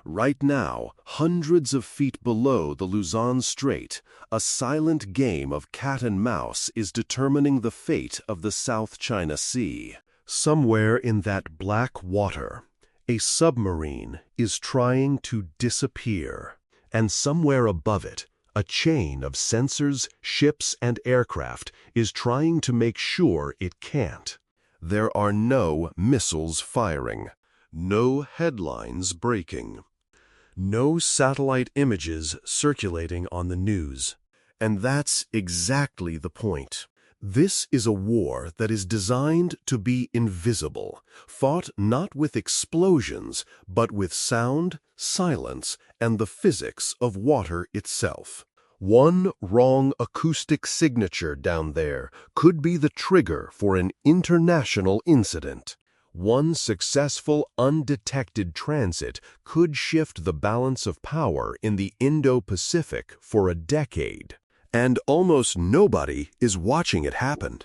Right now, hundreds of feet below the Luzon Strait, a silent game of cat and mouse is determining the fate of the South China Sea. Somewhere in that black water, a submarine is trying to disappear. And somewhere above it, a chain of sensors, ships, and aircraft is trying to make sure it can't. There are no missiles firing, no headlines breaking, no satellite images circulating on the news. And that's exactly the point. This is a war that is designed to be invisible, fought not with explosions, but with sound, silence, and the physics of water itself. One wrong acoustic signature down there could be the trigger for an international incident. One successful undetected transit could shift the balance of power in the Indo-Pacific for a decade. And almost nobody is watching it happen.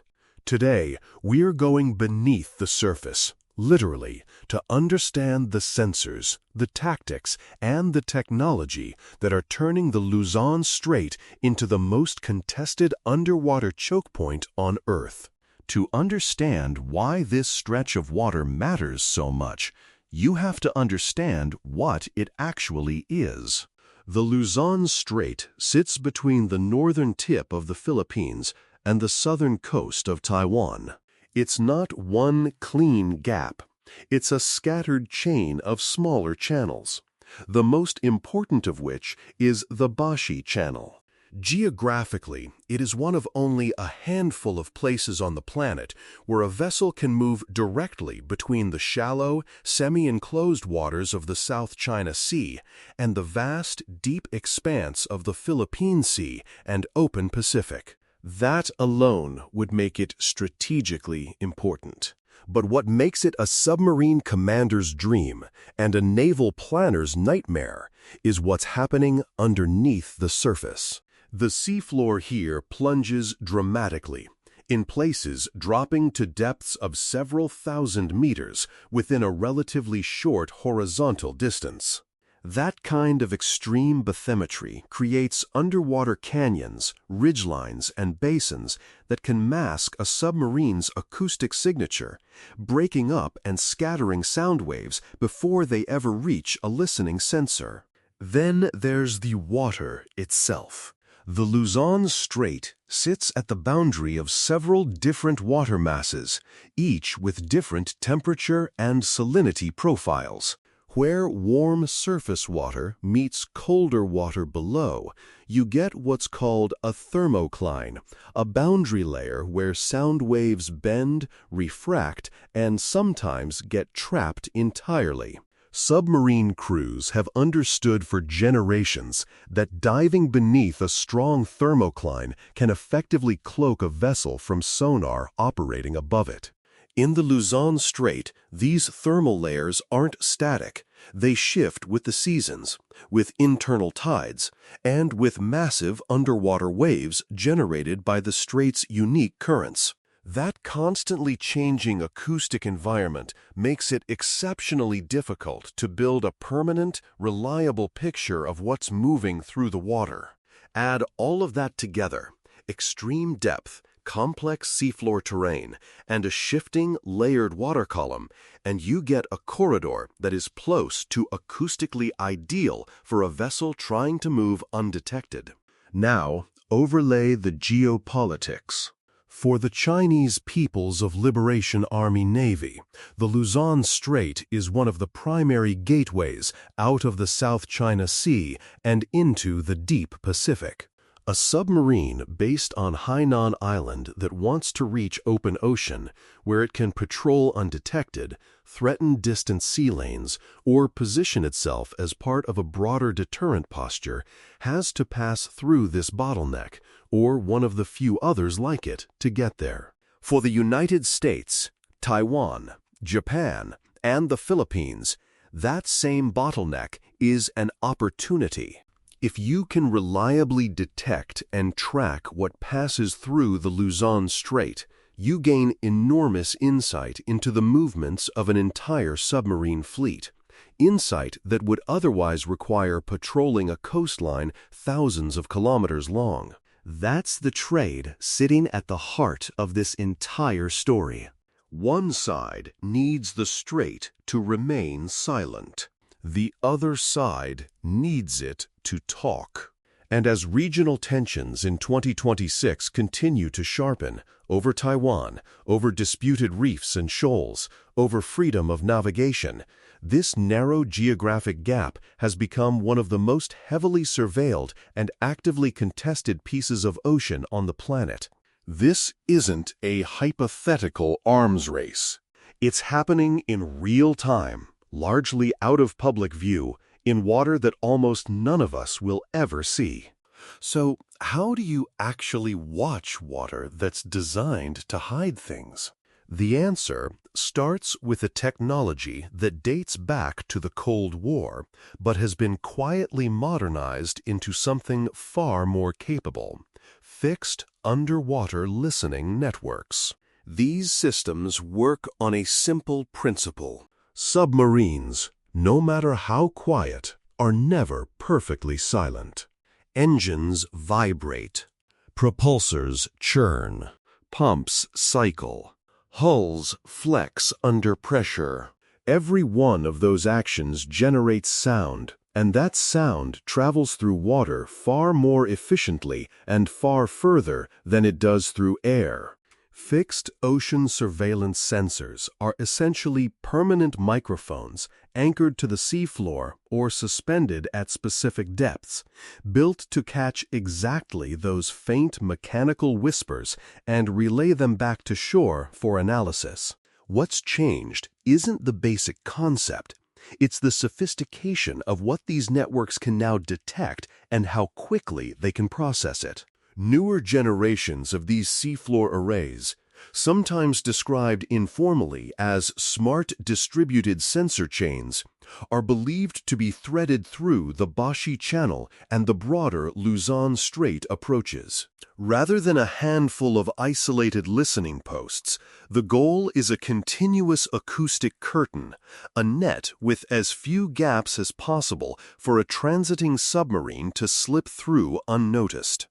Today, we're going beneath the surface, literally, to understand the sensors, the tactics, and the technology that are turning the Luzon Strait into the most contested underwater chokepoint on Earth. To understand why this stretch of water matters so much, you have to understand what it actually is. The Luzon Strait sits between the northern tip of the Philippines and the southern coast of Taiwan. It's not one clean gap. It's a scattered chain of smaller channels, the most important of which is the Bashi Channel. Geographically, it is one of only a handful of places on the planet where a vessel can move directly between the shallow, semi-enclosed waters of the South China Sea and the vast, deep expanse of the Philippine Sea and open Pacific. That alone would make it strategically important. But what makes it a submarine commander's dream and a naval planner's nightmare is what's happening underneath the surface. The seafloor here plunges dramatically, in places dropping to depths of several thousand meters within a relatively short horizontal distance. That kind of extreme bathymetry creates underwater canyons, ridgelines, and basins that can mask a submarine's acoustic signature, breaking up and scattering sound waves before they ever reach a listening sensor. Then there's the water itself. The Luzon Strait sits at the boundary of several different water masses, each with different temperature and salinity profiles. Where warm surface water meets colder water below, you get what's called a thermocline, a boundary layer where sound waves bend, refract, and sometimes get trapped entirely. Submarine crews have understood for generations that diving beneath a strong thermocline can effectively cloak a vessel from sonar operating above it. In the Luzon Strait, these thermal layers aren't static. They shift with the seasons, with internal tides, and with massive underwater waves generated by the strait's unique currents. That constantly changing acoustic environment makes it exceptionally difficult to build a permanent, reliable picture of what's moving through the water. Add all of that together, extreme depth, complex seafloor terrain, and a shifting, layered water column, and you get a corridor that is close to acoustically ideal for a vessel trying to move undetected. Now, overlay the geopolitics. For the Chinese People's of Liberation Army Navy, the Luzon Strait is one of the primary gateways out of the South China Sea and into the deep Pacific. A submarine based on Hainan Island that wants to reach open ocean, where it can patrol undetected, threaten distant sea lanes, or position itself as part of a broader deterrent posture, has to pass through this bottleneck, or one of the few others like it, to get there. For the United States, Taiwan, Japan, and the Philippines, that same bottleneck is an opportunity. If you can reliably detect and track what passes through the Luzon Strait, you gain enormous insight into the movements of an entire submarine fleet. insight that would otherwise require patrolling a coastline thousands of kilometers long. That's the trade sitting at the heart of this entire story. One side needs the strait to remain silent. The other side needs it to talk. And as regional tensions in 2026 continue to sharpen over Taiwan, over disputed reefs and shoals, over freedom of navigation, this narrow geographic gap has become one of the most heavily surveilled and actively contested pieces of ocean on the planet. This isn't a hypothetical arms race. It's happening in real time, largely out of public view, in water that almost none of us will ever see. So, how do you actually watch water that's designed to hide things? The answer starts with a technology that dates back to the Cold War, but has been quietly modernized into something far more capable: fixed underwater listening networks. These systems work on a simple principle. Submarines, no matter how quiet, are never perfectly silent. Engines vibrate. Propulsors churn. Pumps cycle. Hulls flex under pressure. Every one of those actions generates sound, and that sound travels through water far more efficiently and far further than it does through air. Fixed ocean surveillance sensors are essentially permanent microphones anchored to the seafloor or suspended at specific depths, built to catch exactly those faint mechanical whispers and relay them back to shore for analysis. What's changed isn't the basic concept. It's the sophistication of what these networks can now detect and how quickly they can process it. Newer generations of these seafloor arrays, sometimes described informally as smart distributed sensor chains, are believed to be threaded through the Bashi Channel and the broader Luzon Strait approaches. Rather than a handful of isolated listening posts, the goal is a continuous acoustic curtain, a net with as few gaps as possible for a transiting submarine to slip through unnoticed.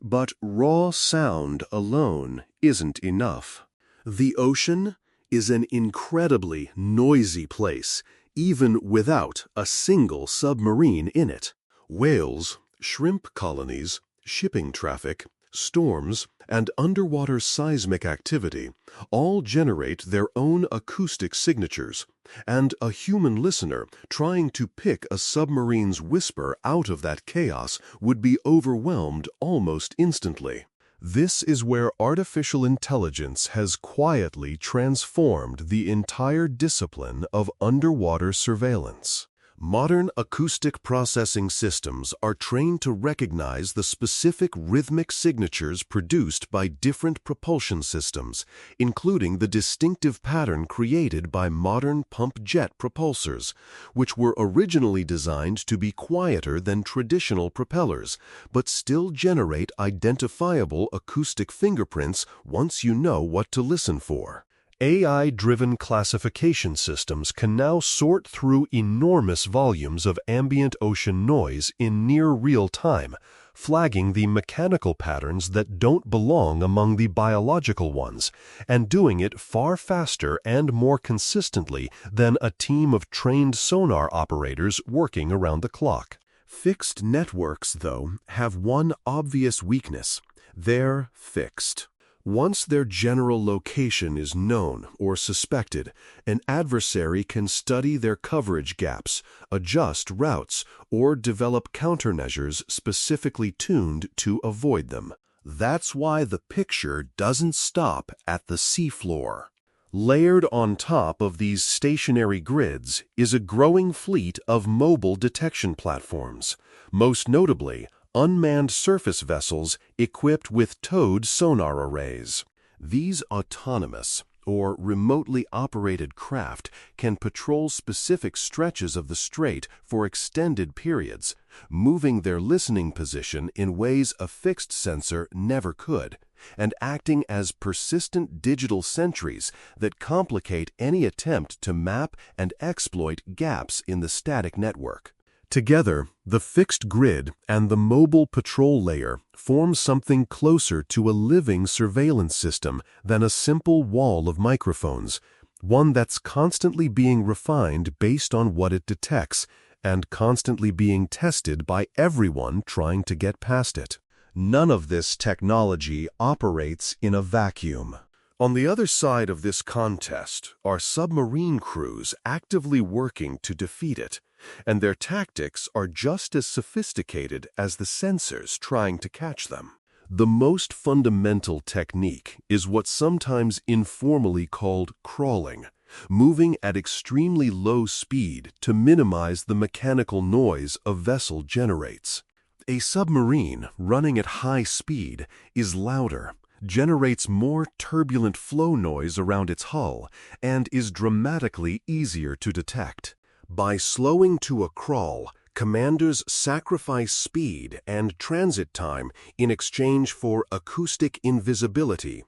But raw sound alone isn't enough. The ocean is an incredibly noisy place, even without a single submarine in it. Whales, shrimp colonies, shipping traffic, storms, and underwater seismic activity all generate their own acoustic signatures, and a human listener trying to pick a submarine's whisper out of that chaos would be overwhelmed almost instantly. This is where artificial intelligence has quietly transformed the entire discipline of underwater surveillance. Modern acoustic processing systems are trained to recognize the specific rhythmic signatures produced by different propulsion systems, including the distinctive pattern created by modern pump-jet propulsors, which were originally designed to be quieter than traditional propellers, but still generate identifiable acoustic fingerprints once you know what to listen for. AI-driven classification systems can now sort through enormous volumes of ambient ocean noise in near real time, flagging the mechanical patterns that don't belong among the biological ones, and doing it far faster and more consistently than a team of trained sonar operators working around the clock. Fixed networks, though, have one obvious weakness: they're fixed. Once their general location is known or suspected, an adversary can study their coverage gaps, adjust routes, or develop countermeasures specifically tuned to avoid them. That's why the picture doesn't stop at the seafloor. Layered on top of these stationary grids is a growing fleet of mobile detection platforms, most notably unmanned surface vessels equipped with towed sonar arrays. These autonomous or remotely operated craft can patrol specific stretches of the strait for extended periods, moving their listening position in ways a fixed sensor never could. and acting as persistent digital sentries that complicate any attempt to map and exploit gaps in the static network. Together, the fixed grid and the mobile patrol layer form something closer to a living surveillance system than a simple wall of microphones, one that's constantly being refined based on what it detects and constantly being tested by everyone trying to get past it. None of this technology operates in a vacuum. On the other side of this contest are submarine crews actively working to defeat it, and their tactics are just as sophisticated as the sensors trying to catch them. The most fundamental technique is what's sometimes informally called crawling, moving at extremely low speed to minimize the mechanical noise a vessel generates. A submarine running at high speed is louder, generates more turbulent flow noise around its hull, and is dramatically easier to detect. By slowing to a crawl, commanders sacrifice speed and transit time in exchange for acoustic invisibility,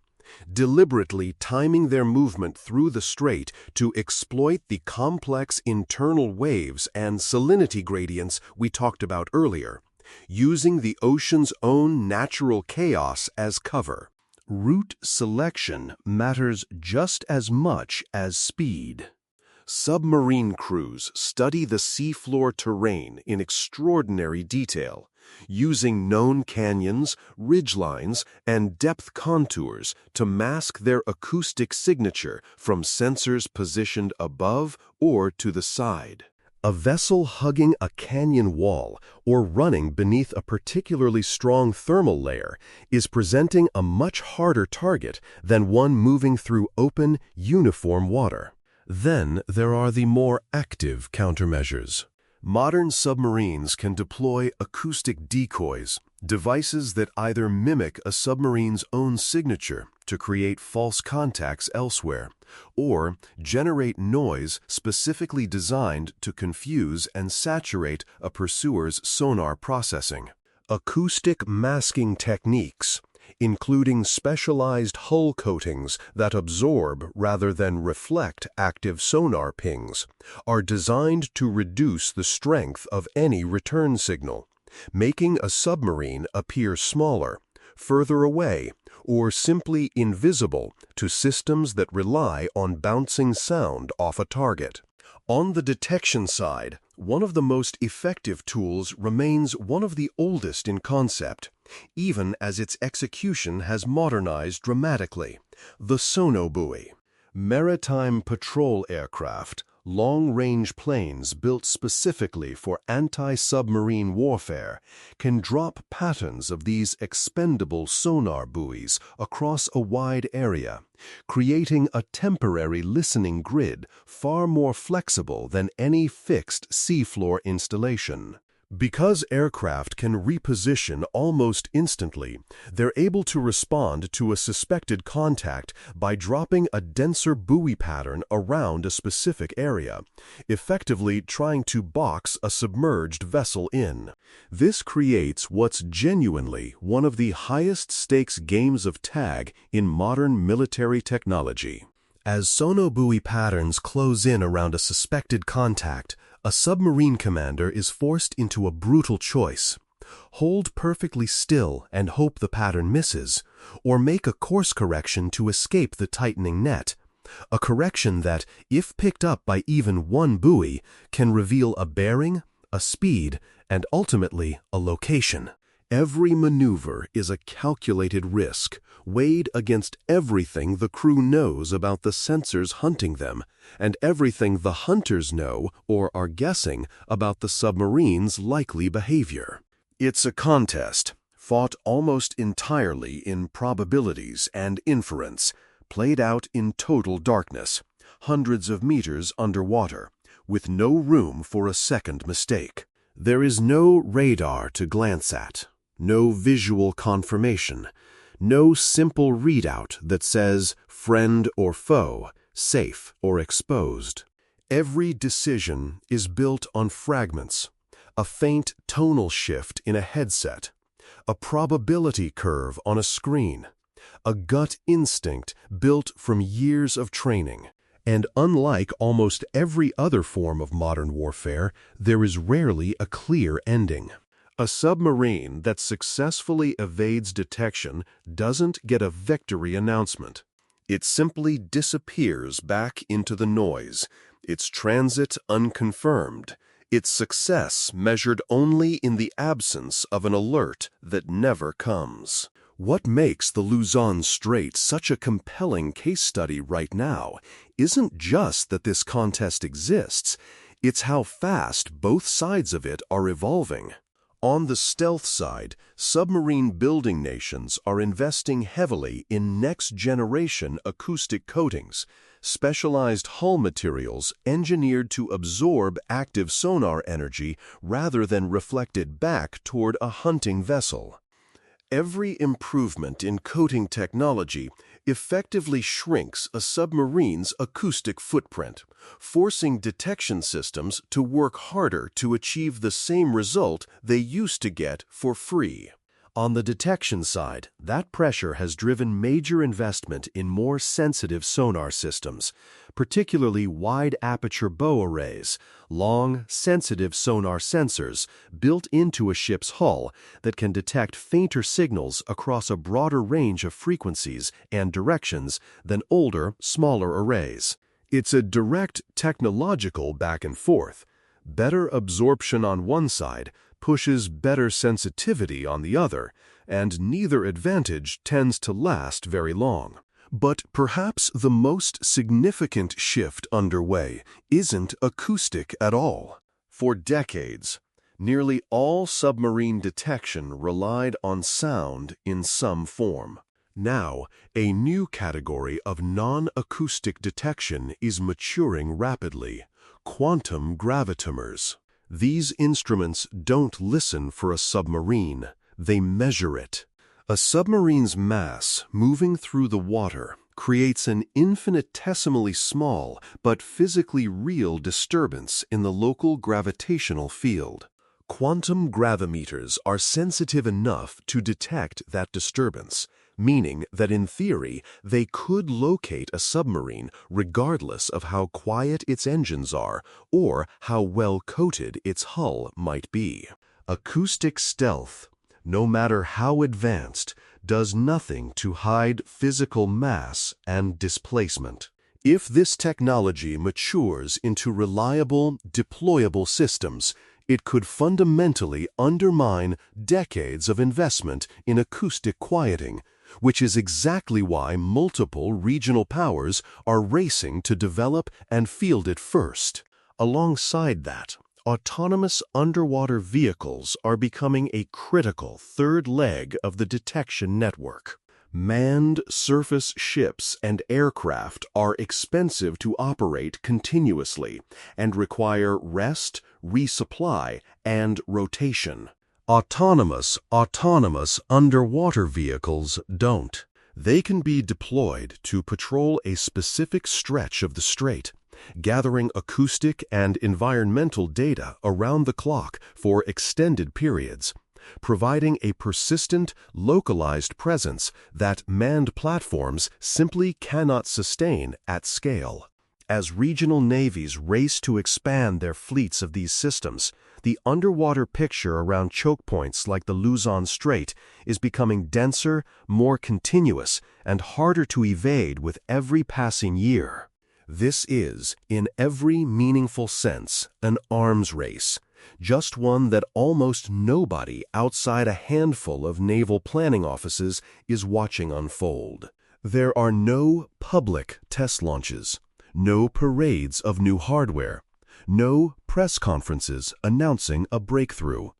deliberately timing their movement through the strait to exploit the complex internal waves and salinity gradients we talked about earlier, using the ocean's own natural chaos as cover. Route selection matters just as much as speed. Submarine crews study the seafloor terrain in extraordinary detail, using known canyons, ridgelines, and depth contours to mask their acoustic signature from sensors positioned above or to the side. A vessel hugging a canyon wall or running beneath a particularly strong thermal layer is presenting a much harder target than one moving through open, uniform water. Then there are the more active countermeasures. Modern submarines can deploy acoustic decoys, devices that either mimic a submarine's own signature to create false contacts elsewhere, or generate noise specifically designed to confuse and saturate a pursuer's sonar processing. Acoustic masking techniques, including specialized hull coatings that absorb rather than reflect active sonar pings, are designed to reduce the strength of any return signal, making a submarine appear smaller, further away, or simply invisible to systems that rely on bouncing sound off a target. On the detection side, one of the most effective tools remains one of the oldest in concept, even as its execution has modernized dramatically: the sonobuoy. Maritime patrol aircraft, long-range planes built specifically for anti-submarine warfare, can drop patterns of these expendable sonar buoys across a wide area, creating a temporary listening grid far more flexible than any fixed seafloor installation. Because aircraft can reposition almost instantly, they're able to respond to a suspected contact by dropping a denser buoy pattern around a specific area, effectively trying to box a submerged vessel in. This creates what's genuinely one of the highest-stakes games of tag in modern military technology. As sonobuoy patterns close in around a suspected contact, a submarine commander is forced into a brutal choice: hold perfectly still and hope the pattern misses, or make a course correction to escape the tightening net, a correction that, if picked up by even one buoy, can reveal a bearing, a speed, and ultimately a location. Every maneuver is a calculated risk, weighed against everything the crew knows about the sensors hunting them, and everything the hunters know or are guessing about the submarine's likely behavior. It's a contest, fought almost entirely in probabilities and inference, played out in total darkness, hundreds of meters underwater, with no room for a second mistake. There is no radar to glance at, no visual confirmation, no simple readout that says friend or foe, safe or exposed. Every decision is built on fragments, a faint tonal shift in a headset, a probability curve on a screen, a gut instinct built from years of training. And unlike almost every other form of modern warfare, there is rarely a clear ending. A submarine that successfully evades detection doesn't get a victory announcement. It simply disappears back into the noise, its transit unconfirmed, its success measured only in the absence of an alert that never comes. What makes the Luzon Strait such a compelling case study right now isn't just that this contest exists, it's how fast both sides of it are evolving. On the stealth side, submarine building nations are investing heavily in next-generation acoustic coatings, specialized hull materials engineered to absorb active sonar energy rather than reflect it back toward a hunting vessel. Every improvement in coating technology effectively shrinks a submarine's acoustic footprint, forcing detection systems to work harder to achieve the same result they used to get for free. On the detection side, that pressure has driven major investment in more sensitive sonar systems, particularly wide-aperture bow arrays, long, sensitive sonar sensors built into a ship's hull that can detect fainter signals across a broader range of frequencies and directions than older, smaller arrays. It's a direct technological back and forth. Better absorption on one side pushes better sensitivity on the other, and neither advantage tends to last very long. But perhaps the most significant shift underway isn't acoustic at all. For decades, nearly all submarine detection relied on sound in some form. Now, a new category of non-acoustic detection is maturing rapidly: quantum gravimeters. These instruments don't listen for a submarine, they measure it. A submarine's mass moving through the water creates an infinitesimally small but physically real disturbance in the local gravitational field. Quantum gravimeters are sensitive enough to detect that disturbance, meaning that in theory they could locate a submarine regardless of how quiet its engines are or how well coated its hull might be. Acoustic stealth, no matter how advanced, does nothing to hide physical mass and displacement. If this technology matures into reliable, deployable systems, it could fundamentally undermine decades of investment in acoustic quieting, which is exactly why multiple regional powers are racing to develop and field it first. Alongside that, autonomous underwater vehicles are becoming a critical third leg of the detection network. Manned surface ships and aircraft are expensive to operate continuously and require rest, resupply, and rotation. Autonomous underwater vehicles don't. They can be deployed to patrol a specific stretch of the strait, gathering acoustic and environmental data around the clock for extended periods, providing a persistent, localized presence that manned platforms simply cannot sustain at scale. As regional navies race to expand their fleets of these systems, the underwater picture around chokepoints like the Luzon Strait is becoming denser, more continuous, and harder to evade with every passing year. This is, in every meaningful sense, an arms race, just one that almost nobody outside a handful of naval planning offices is watching unfold. There are no public test launches, no parades of new hardware, no press conferences announcing a breakthrough.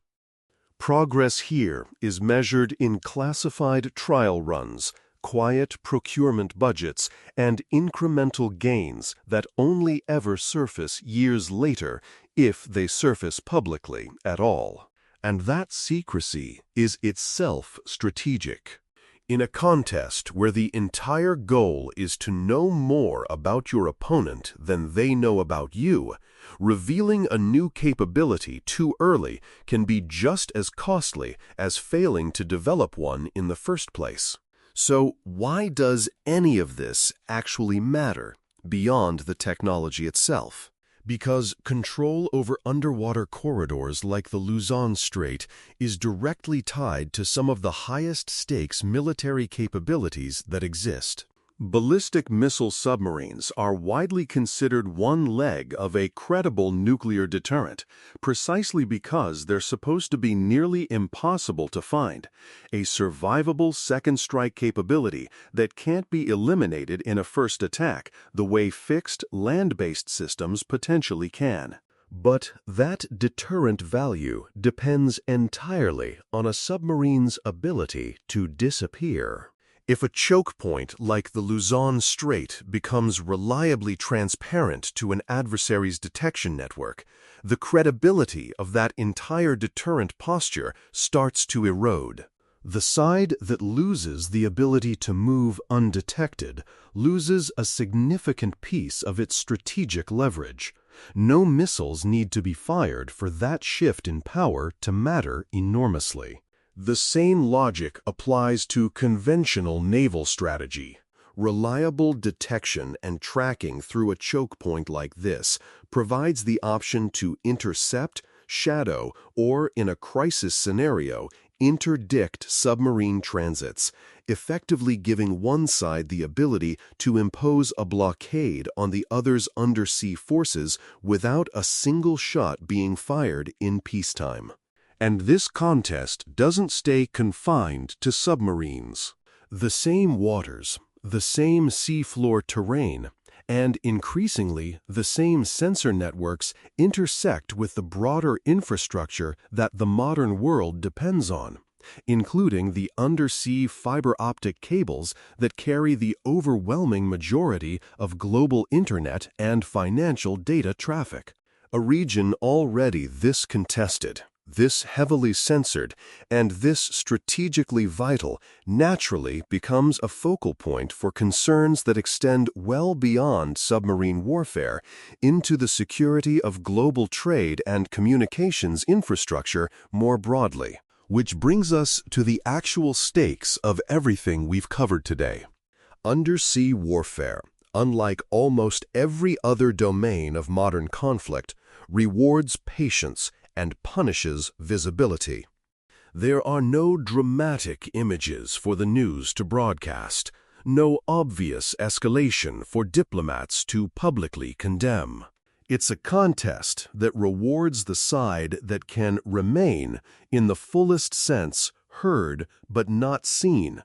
Progress here is measured in classified trial runs, quiet procurement budgets, and incremental gains that only ever surface years later, if they surface publicly at all. And that secrecy is itself strategic. In a contest where the entire goal is to know more about your opponent than they know about you, revealing a new capability too early can be just as costly as failing to develop one in the first place. So why does any of this actually matter beyond the technology itself? Because control over underwater corridors like the Luzon Strait is directly tied to some of the highest stakes military capabilities that exist. Ballistic missile submarines are widely considered one leg of a credible nuclear deterrent, precisely because they're supposed to be nearly impossible to find, a survivable second strike capability that can't be eliminated in a first attack the way fixed land-based systems potentially can. But that deterrent value depends entirely on a submarine's ability to disappear. If a choke point like the Luzon Strait becomes reliably transparent to an adversary's detection network, the credibility of that entire deterrent posture starts to erode. The side that loses the ability to move undetected loses a significant piece of its strategic leverage. No missiles need to be fired for that shift in power to matter enormously. The same logic applies to conventional naval strategy. Reliable detection and tracking through a choke point like this provides the option to intercept, shadow, or, in a crisis scenario, interdict submarine transits, effectively giving one side the ability to impose a blockade on the other's undersea forces without a single shot being fired in peacetime. And this contest doesn't stay confined to submarines. The same waters, the same seafloor terrain, and increasingly the same sensor networks intersect with the broader infrastructure that the modern world depends on, including the undersea fiber optic cables that carry the overwhelming majority of global internet and financial data traffic. A region already this contested, this heavily censored, and this strategically vital naturally becomes a focal point for concerns that extend well beyond submarine warfare into the security of global trade and communications infrastructure more broadly. Which brings us to the actual stakes of everything we've covered today. Undersea warfare, unlike almost every other domain of modern conflict, rewards patience and punishes visibility. There are no dramatic images for the news to broadcast, no obvious escalation for diplomats to publicly condemn. It's a contest that rewards the side that can remain, in the fullest sense, heard but not seen,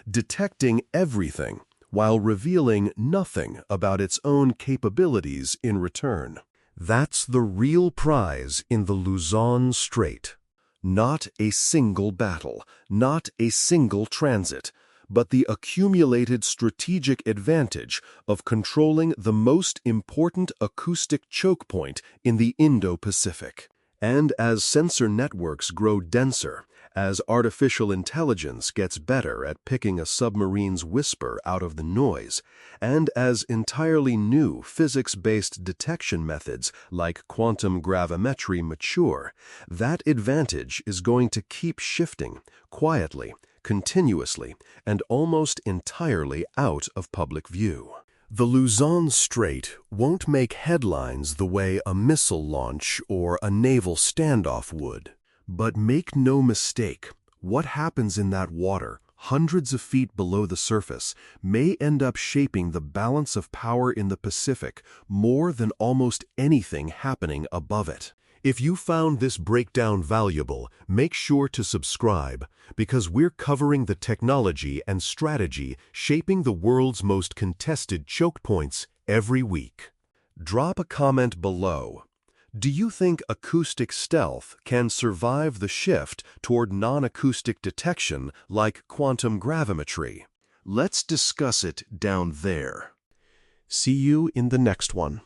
detecting everything while revealing nothing about its own capabilities in return. That's the real prize in the Luzon Strait. Not a single battle, not a single transit, but the accumulated strategic advantage of controlling the most important acoustic choke point in the Indo-Pacific. And as sensor networks grow denser, as artificial intelligence gets better at picking a submarine's whisper out of the noise, and as entirely new physics-based detection methods like quantum gravimetry mature, that advantage is going to keep shifting, quietly, continuously, and almost entirely out of public view. The Luzon Strait won't make headlines the way a missile launch or a naval standoff would. But make no mistake, what happens in that water, hundreds of feet below the surface, may end up shaping the balance of power in the Pacific more than almost anything happening above it. If you found this breakdown valuable, make sure to subscribe, because we're covering the technology and strategy shaping the world's most contested choke points every week. Drop a comment below. Do you think acoustic stealth can survive the shift toward non-acoustic detection like quantum gravimetry? Let's discuss it down there. See you in the next one.